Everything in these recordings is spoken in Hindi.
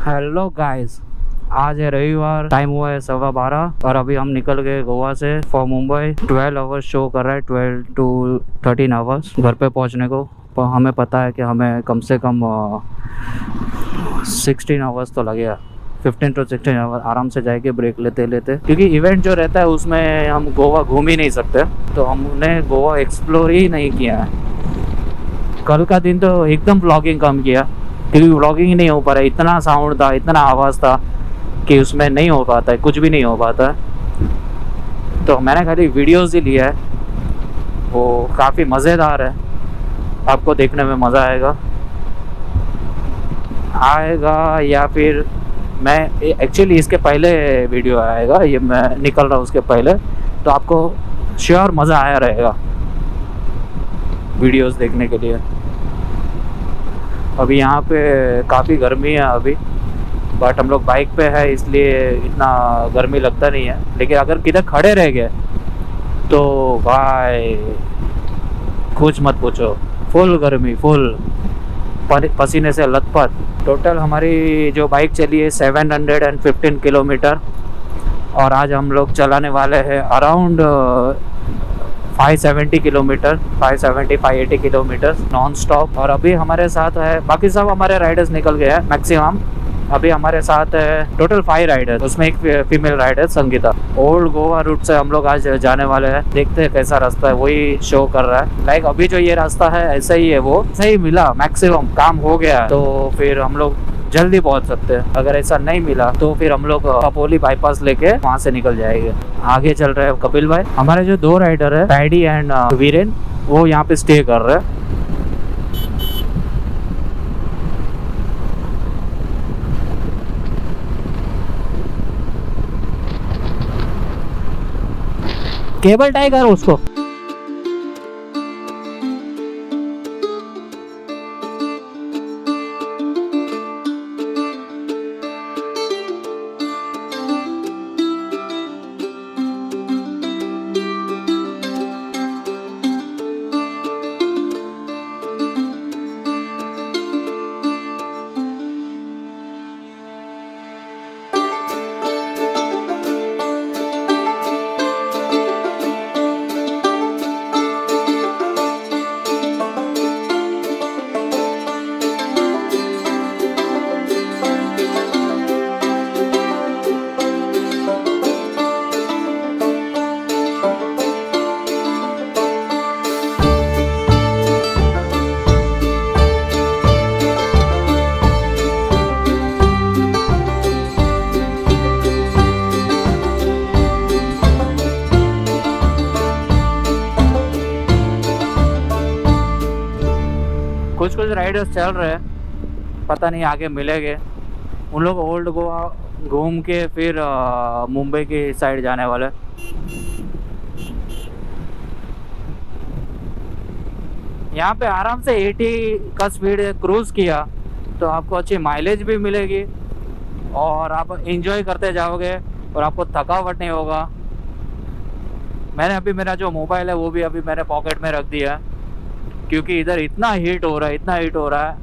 हेलो गाइस, आज है रविवार, टाइम हुआ है 12:15 और अभी हम निकल गए गोवा से फॉर मुंबई। 12 आवर्स शो कर रहा है, 12 to 13 आवर्स घर पे पहुंचने को। पर हमें पता है कि हमें कम से कम 16 आवर्स तो लगेगा, 15 to 16 आवर आराम से जाएंगे ब्रेक लेते लेते, क्योंकि इवेंट जो रहता है उसमें हम गोवा घूम ही नहीं सकते। तो हमने गोवा एक्सप्लोर ही नहीं किया है। कल का दिन तो एकदम व्लॉगिंग कम किया, क्योंकि व्लॉगिंग ही नहीं हो पा रहा है। इतना साउंड था, इतना आवाज़ था कि उसमें नहीं हो पाता है, कुछ भी नहीं हो पाता है। तो मैंने खाली वीडियोस ही लिया है, वो काफ़ी मज़ेदार है, आपको देखने में मज़ा आएगा। या फिर मैं एक्चुअली इसके पहले वीडियो आएगा, ये मैं निकल रहा हूँ उसके पहले, तो आपको श्योर मज़ा आया रहेगा वीडियोस देखने के लिए। अभी यहाँ पे काफ़ी गर्मी है अभी, बट हम लोग बाइक पे है इसलिए इतना गर्मी लगता नहीं है। लेकिन अगर किधर खड़े रह गए तो भाई कुछ मत पूछो, फुल गर्मी, फुल पसीने से लथपथ। टोटल हमारी जो बाइक चली है 715 किलोमीटर, और आज हम लोग चलाने वाले हैं around 570 kilometre, 580 kilometre non stop. और अभी हमारे साथ है, बाकी सब हमारे राइडर्स निकल गए हैं मैक्सिमम। अभी हमारे साथ है टोटल 5 राइडर्स, उसमें एक female rider Sangeeta. Old Goa route से हम लोग आज जाने वाले हैं, देखते हैं कैसा रास्ता है, वही शो कर रहा है। लाइक अभी जो ये रास्ता है ऐसा ही है, वो सही मिला, मैक्सिमम काम हो गया तो फिर हम लोग जल्दी पहुंच सकते हैं। अगर ऐसा नहीं मिला तो फिर हम लोग कपोली बाईपास लेके वहां से निकल जाएंगे। आगे चल रहे हैं कपिल भाई। हमारे जो 2 राइडर है पैडी एंड वीरेन, वो यहाँ पे स्टे कर रहे हैं। केबल टाई कर उसको। कुछ राइडर्स चल रहे हैं, पता नहीं आगे मिलेंगे। उन लोग ओल्ड गोवा घूम के फिर मुंबई के साइड जाने वाले। यहाँ पे आराम से 80 का स्पीड क्रूज किया तो आपको अच्छी माइलेज भी मिलेगी और आप एंजॉय करते जाओगे और आपको थकावट नहीं होगा। मैंने अभी मेरा जो मोबाइल है वो भी अभी मैंने पॉकेट में रख दिया है, क्योंकि इधर इतना हीट हो रहा है, इतना हीट हो रहा है।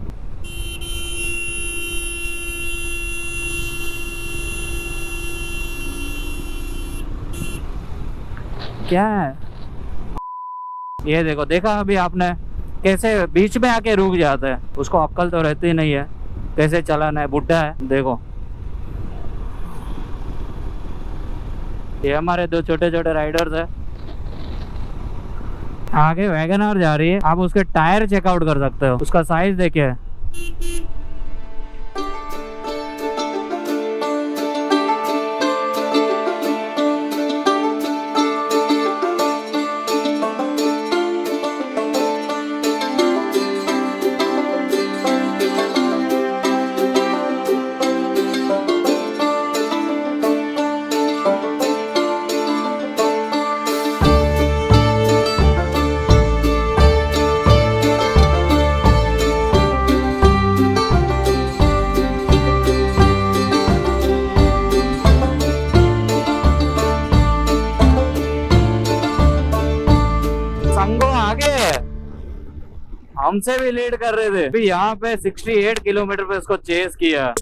क्या है ये? देखो, देखा अभी आपने कैसे बीच में आके रुक जाता है, उसको अक्ल तो रहती नहीं है कैसे चलाना है, बुढ़ा है। देखो ये हमारे 2 छोटे छोटे राइडर्स है। आगे वैगनआर जा रही है, आप उसके टायर चेकआउट कर सकते हो, उसका साइज देखिए। हमसे भी लीड कर रहे थे। अभी यहाँ पे 68 किलोमीटर पे इसको चेस किया।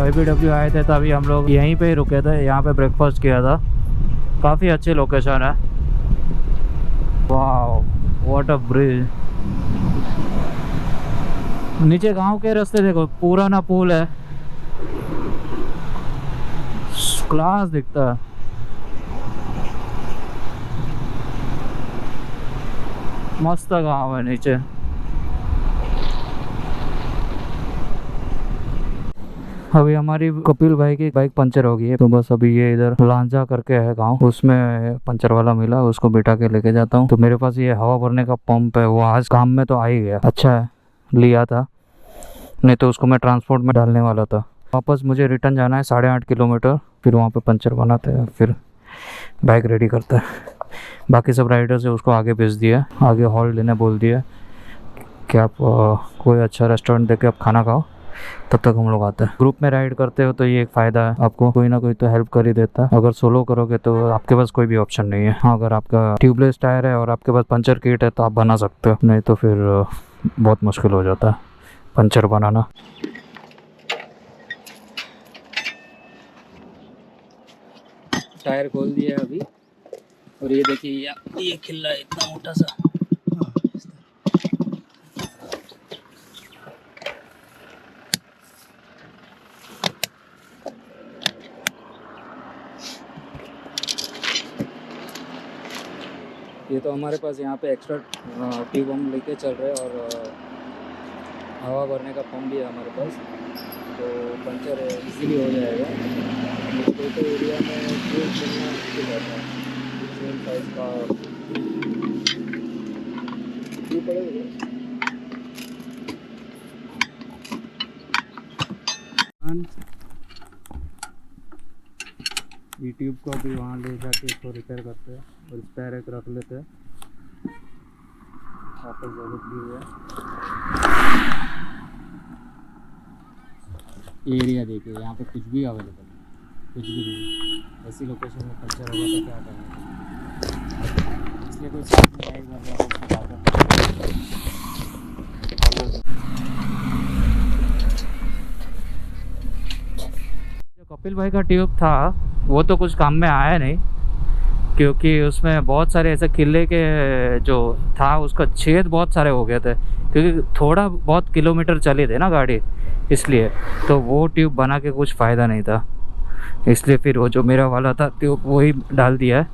IBW आए थे तभी हम लोग यहीं पे ही रुके थे, यहाँ पे ब्रेकफास्ट किया था। काफ़ी अच्छी लोकेशन है। वाह व्हाट अ ब्रिज। नीचे गांव के रास्ते देखो, पुराना पुल है, क्लास दिखता है। मस्त गांव है नीचे। अभी हमारी कपिल भाई की बाइक पंचर हो गई है, तो बस अभी ये इधर लांजा करके है गांव, उसमें पंचर वाला मिला, उसको बिठा के लेके जाता हूँ। तो मेरे पास ये हवा भरने का पंप है, वो आज काम में तो आ ही गया। अच्छा है लिया था, नहीं तो उसको मैं ट्रांसपोर्ट में डालने वाला था। वापस मुझे रिटर्न जाना है 8.5 किलोमीटर, फिर वहाँ पे पंचर बनाते हैं, फिर बाइक रेडी करता है। बाकी सब राइडर्स है उसको आगे भेज दिया, आगे हॉल लेने बोल दिया कि आप कोई अच्छा रेस्टोरेंट देके आप खाना खाओ, तब तक हम लोग आते हैं। ग्रुप में राइड करते हो तो ये एक फ़ायदा है, आपको कोई ना कोई तो हेल्प कर ही देता है। अगर सोलो करोगे तो आपके पास कोई भी ऑप्शन नहीं है। हाँ, अगर आपका ट्यूबलेस टायर है और आपके पास पंचर किट है तो आप बना सकते हो, नहीं तो फिर बहुत मुश्किल हो जाता है पंचर बनाना। टायर खोल दिया अभी, और ये देखिए ये खिल्ला है इतना मोटा सा। ये तो हमारे पास यहाँ पे एक्स्ट्रा ट्यूब हम लेके चल रहे हैं, और हवा भरने का पंप भी है हमारे पास, तो पंचर इजीली हो जाएगा। तो एरिया में ट्यूब मिलना मुश्किल रहता है, सेम साइज का ट्यूब पड़ेगा। ये ट्यूब को भी वहाँ ले जाके इसको रिपेयर करते हैं, और स्पेयर एक रख लेते हैं वापस जरूरत भी है। एरिया देखिए, यहाँ पे कुछ भी अवेलेबल है, कुछ भी नहीं। ऐसी लोकेशन में पंचर होगा तो क्या करेंगे, इसलिए कोई साथ में गाइड कर रहा है। जो कपिल भाई का ट्यूब था वो तो कुछ काम में आया नहीं, क्योंकि उसमें बहुत सारे ऐसे किले के जो था उसका छेद बहुत सारे हो गए थे, क्योंकि थोड़ा बहुत किलोमीटर चले थे ना गाड़ी, इसलिए तो वो ट्यूब बना के कुछ फ़ायदा नहीं था, इसलिए फिर वो जो मेरा वाला था ट्यूब वही डाल दिया है।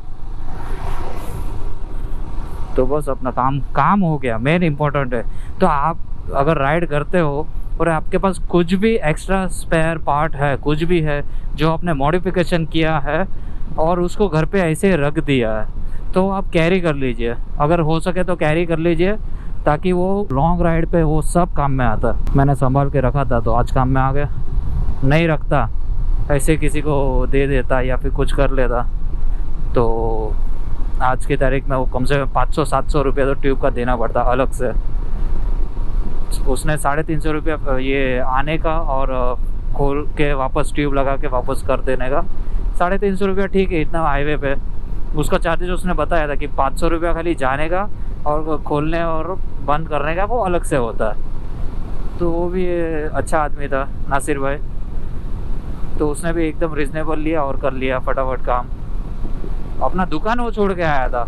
तो बस अपना काम हो गया, मेन इम्पोर्टेंट है। तो आप अगर राइड करते हो और आपके पास कुछ भी एक्स्ट्रा स्पेयर पार्ट है, कुछ भी है जो आपने मॉडिफिकेशन किया है और उसको घर पे ऐसे रख दिया है, तो आप कैरी कर लीजिए, अगर हो सके तो कैरी कर लीजिए, ताकि वो लॉन्ग राइड पे वो सब काम में आता। मैंने संभाल के रखा था तो आज काम में आ गया, नहीं रखता ऐसे किसी को दे देता या फिर कुछ कर लेता तो आज की तारीख में वो कम से कम 500-700 रुपये तो ट्यूब का देना पड़ता अलग से। उसने 350 रुपये ये आने का और खोल के वापस ट्यूब लगा के वापस कर देने का। 350 रुपया ठीक है, इतना हाईवे पे उसका चार्जेस उसने बताया था कि 500 रुपया खाली जाने का और खोलने और बंद करने का वो अलग से होता है। तो वो भी अच्छा आदमी था नासिर भाई, तो उसने भी एकदम रिजनेबल लिया और कर लिया फटाफट काम। अपना दुकान वो छोड़ के आया था,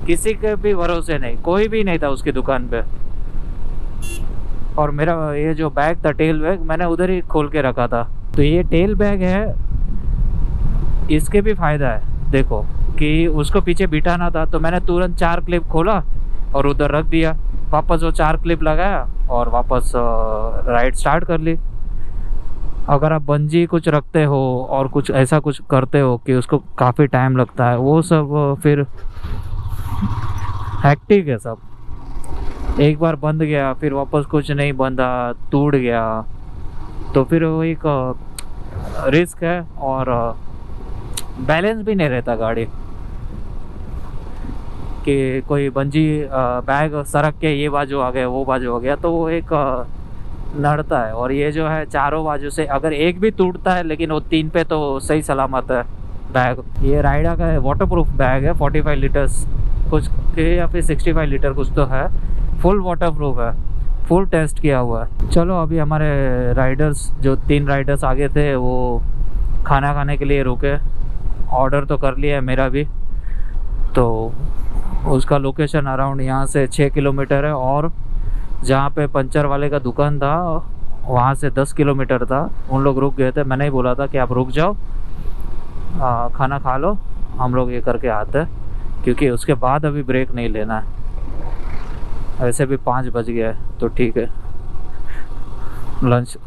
किसी के भी भरोसे नहीं, कोई भी नहीं था उसकी दुकान पे। और मेरा ये जो बैग था टेल बैग, मैंने उधर ही खोल के रखा था। तो ये टेल बैग है, इसके भी फ़ायदा है देखो कि उसको पीछे बिठाना था तो मैंने तुरंत 4 क्लिप खोला और उधर रख दिया, वापस वो 4 क्लिप लगाया और वापस राइड स्टार्ट कर ली। अगर आप बंजी कुछ रखते हो और कुछ ऐसा कुछ करते हो कि उसको काफ़ी टाइम लगता है, वो सब फिर हेक्टिक है सब। एक बार बंद गया फिर वापस कुछ नहीं बंधा, टूट गया, तो फिर वो एक रिस्क है और बैलेंस भी नहीं रहता गाड़ी कि कोई बंजी बैग सरक के ये बाजू आ गया वो बाजू आ गया, तो वो एक नड़ता है। और ये जो है चारों बाजू से अगर एक भी टूटता है, लेकिन वो 3 पे तो सही सलामत है बैग। ये राइडा का वाटरप्रूफ बैग है, 45 लीटर्स कुछ के या फिर 65 लीटर कुछ तो है, फुल वाटरप्रूफ है, फुल टेस्ट किया हुआ है। चलो अभी हमारे राइडर्स जो 3 राइडर्स आगे थे वो खाना खाने के लिए रुके। ऑर्डर तो कर लिया है मेरा भी, तो उसका लोकेशन अराउंड यहाँ से 6 किलोमीटर है, और जहाँ पे पंचर वाले का दुकान था वहाँ से 10 किलोमीटर था। उन लोग रुक गए थे, मैंने ही बोला था कि आप रुक जाओ, खाना खा लो, हम लोग ये करके आते हैं, क्योंकि उसके बाद अभी ब्रेक नहीं लेना है। वैसे भी 5 बज गया है, तो ठीक है लंच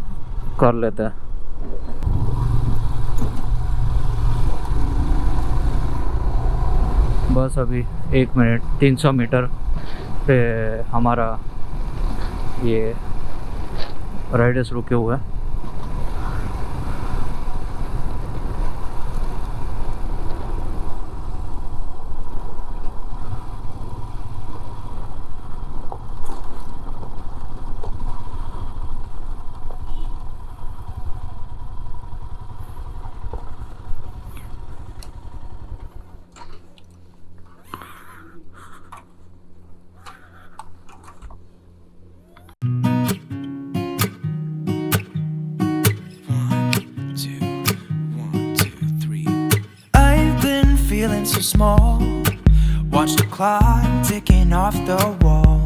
कर लेते हैं। बस अभी 1 मिनट 300 मीटर पे हमारा ये राइडर्स रुके हुए हैं। Feeling so small, watch the clock ticking off the wall,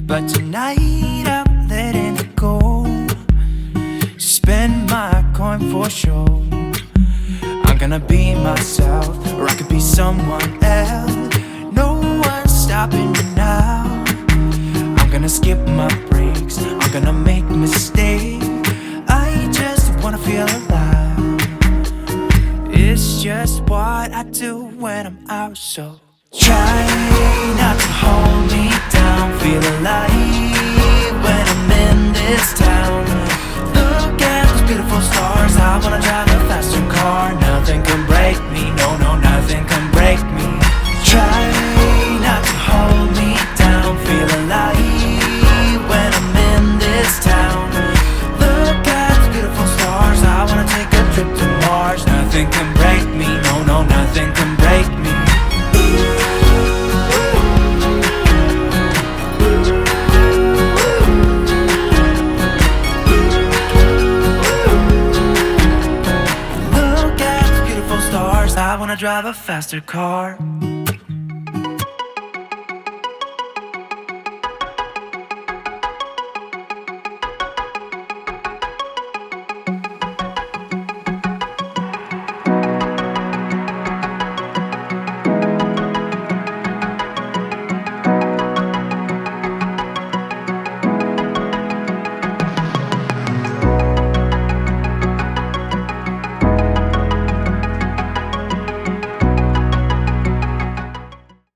but tonight I'm letting it go. Spend my coin for sure. I'm gonna be myself, or I could be someone else. No one's stopping me now. I'm gonna skip my breaks, I'm gonna make mistakes. I just wanna feel alive. It's just what I do when I'm out, so try not to hold me down. Feel alive when I'm in this town. Look at those beautiful stars. I wanna drive a faster car. Nothing can break me, no, no, nothing can break me. Try not to hold me down. Feel alive when I'm in this town. Look at those beautiful stars. I wanna take a trip to Mars. Nothing can break me, no, no, nothing can break me. Look at the beautiful stars. I wanna drive a faster car.